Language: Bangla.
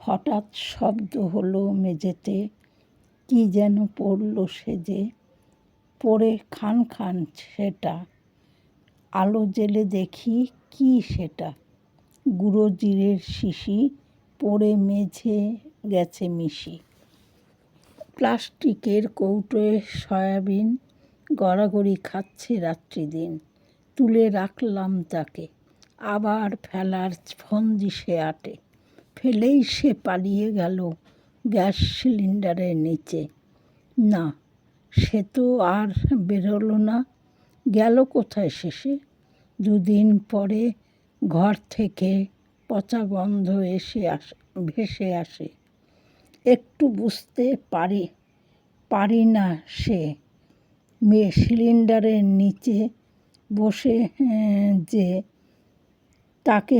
হঠাৎ শব্দ হলো মেঝেতে, কি যেন পড়ল সেজে, পড়ে খান খান সেটা, আলো জেলে দেখি কি সেটা, গুঁড়ো জিরের শিশি পড়ে মেঝে গেছে মিশি। প্লাস্টিকের কৌটোয় সয়াবিন গড়াগড়ি খাচ্ছে রাত্রিদিন, তুলে রাখলাম তাকে, আবার ফেলার ফন্দি সে আটে, ফেলেই সে পালিয়ে গেল গ্যাস সিলিন্ডারের নিচে। না, সে তো আর বেরোলো না, গেল কোথায় শেষে? 2 দিন পরে ঘর থেকে পচা গন্ধ ভেসে আসে, একটু বুঝতে পারি না সে সিলিন্ডারের নিচে বসে যে তাকে